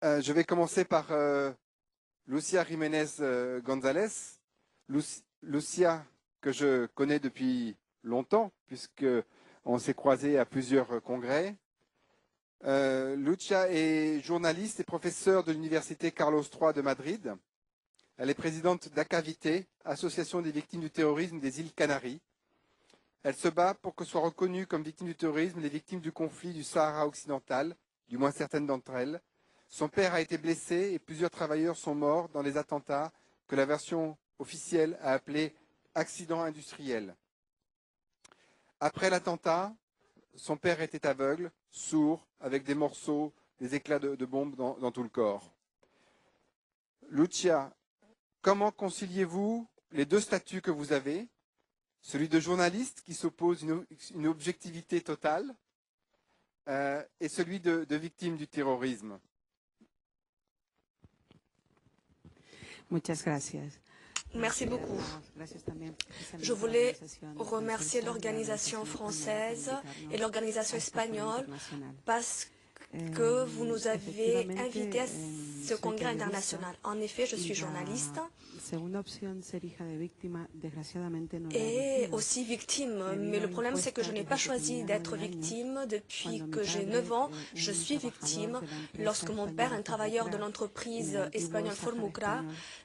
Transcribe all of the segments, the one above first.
Je vais commencer par Lucia Jiménez González. Lucia, que je connais depuis longtemps, puisque on s'est croisés à plusieurs congrès. Lucia est journaliste et professeure de l'université Carlos III de Madrid. Elle est présidente d'ACAVITE, Association des victimes du terrorisme des îles Canaries. Elle se bat pour que soient reconnues comme victimes du terrorisme les victimes du conflit du Sahara occidental, du moins certaines d'entre elles. Son père a été blessé et plusieurs travailleurs sont morts dans les attentats que la version officielle a appelés accidents industriels. Après l'attentat, son père était aveugle, sourd, avec des morceaux, des éclats de bombes dans tout le corps. Lucia, comment conciliez-vous les deux statuts que vous avez, celui de journaliste qui s'oppose à une objectivité totale et celui de victime du terrorisme? Muchas gracias. Merci beaucoup. Je voulais remercier l'organisation française et l'organisation espagnole parce que vous nous avez invités à ce congrès international. En effet, je suis journaliste et aussi victime. Mais le problème, c'est que je n'ai pas choisi d'être victime. Depuis que j'ai 9 ans, je suis victime. Lorsque mon père, un travailleur de l'entreprise espagnole Formucra,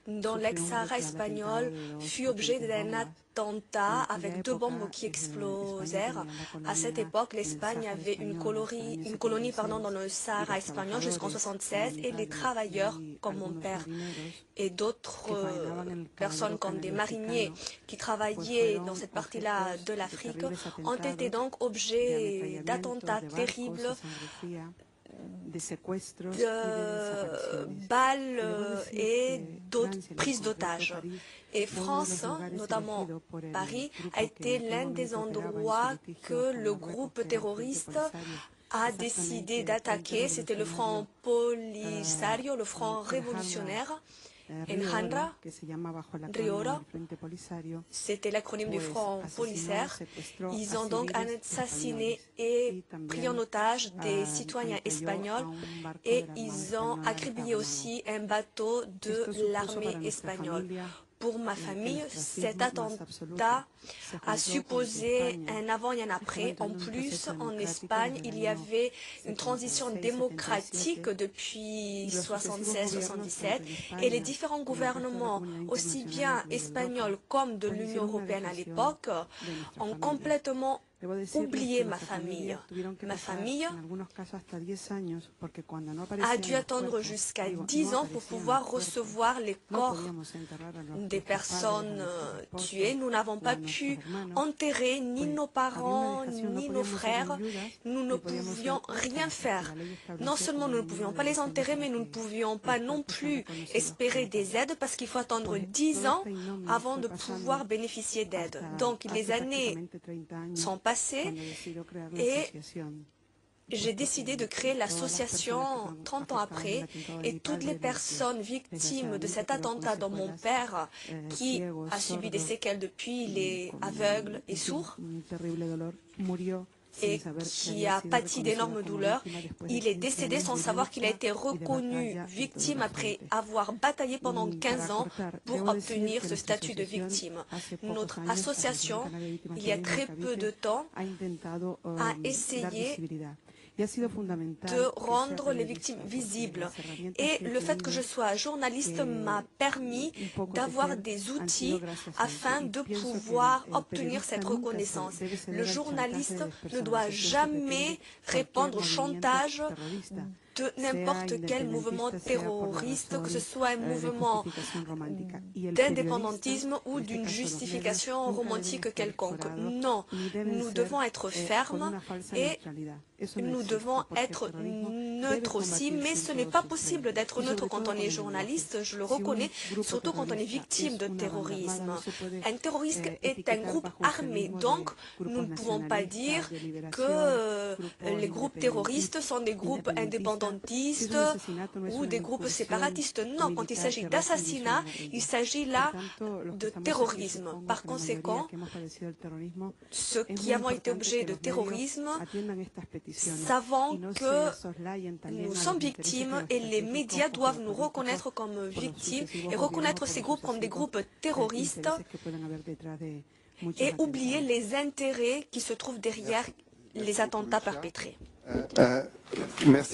dans l'ex-Sahara espagnol, fut objet d'un attentat avec 2 bombes qui explosèrent. À cette époque, l'Espagne avait une colonie dans le Sahara espagnol jusqu'en 1976 et les travailleurs, comme mon père et d'autres personnes comme des mariniers qui travaillaient dans cette partie-là de l'Afrique, ont été donc objets d'attentats terribles, de balles et d'autres prises d'otages. Et France, notamment Paris, a été l'un des endroits que le groupe terroriste a décidé d'attaquer. C'était le Front Polisario, le Front révolutionnaire. Enjandra, Riora, c'était l'acronyme du Front Polisaire. Ils ont donc assassiné et pris en otage des citoyens espagnols et ils ont acribillé aussi un bateau de l'armée espagnole. Pour ma famille, cet attentat a supposé un avant et un après. En plus, en Espagne, il y avait une transition démocratique depuis 1976-1977 et les différents gouvernements, aussi bien espagnols comme de l'Union européenne à l'époque, ont complètement oublié ma famille. Ma famille a dû attendre jusqu'à 10 ans pour pouvoir recevoir les corps des personnes tuées. Nous n'avons pas pu enterrer ni nos parents, ni nos frères. Nous ne pouvions rien faire. Non seulement nous ne pouvions pas les enterrer, mais nous ne pouvions pas non plus espérer des aides parce qu'il faut attendre 10 ans avant de pouvoir bénéficier d'aides. Donc les années sont passées et j'ai décidé de créer l'association 30 ans après et toutes les personnes victimes de cet attentat dont mon père, qui a subi des séquelles depuis, il est aveugle et sourd et qui a pâti d'énormes douleurs, il est décédé sans savoir qu'il a été reconnu victime après avoir bataillé pendant 15 ans pour obtenir ce statut de victime. Notre association, il y a très peu de temps, a essayé de rendre les victimes visibles. Et le fait que je sois journaliste m'a permis d'avoir des outils afin de pouvoir obtenir cette reconnaissance. Le journaliste ne doit jamais répondre au chantage de n'importe quel mouvement terroriste, que ce soit un mouvement d'indépendantisme ou d'une justification romantique quelconque. Non, nous devons être fermes et nous devons être neutres aussi, mais ce n'est pas possible d'être neutre quand on est journaliste, je le reconnais, surtout quand on est victime de terrorisme. Un terroriste est un groupe armé, donc nous ne pouvons pas dire que les groupes terroristes sont des groupes indépendantistes ou des groupes séparatistes. Non, quand il s'agit d'assassinat, il s'agit là de terrorisme. Par conséquent, ceux qui avons été objets de terrorisme savons que nous sommes victimes et les médias doivent nous reconnaître comme victimes et reconnaître ces groupes comme des groupes terroristes et oublier les intérêts qui se trouvent derrière les attentats perpétrés. Merci.